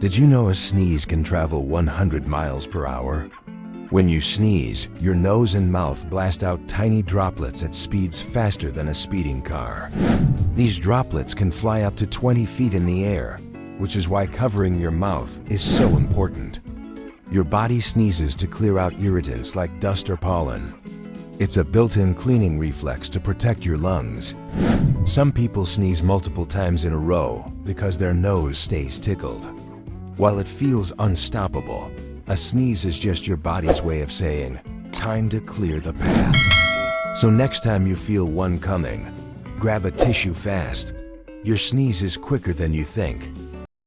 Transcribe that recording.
Did you know a sneeze can travel 100 miles per hour? When you sneeze, your nose and mouth blast out tiny droplets at speeds faster than a speeding car. These droplets can fly up to 20 feet in the air, which is why covering your mouth is so important. Your body sneezes to clear out irritants like dust or pollen. It's a built-in cleaning reflex to protect your lungs. Some people sneeze multiple times in a row because their nose stays tickled. While it feels unstoppable, a sneeze is just your body's way of saying, time to clear the path. So next time you feel one coming, grab a tissue fast. Your sneeze is quicker than you think.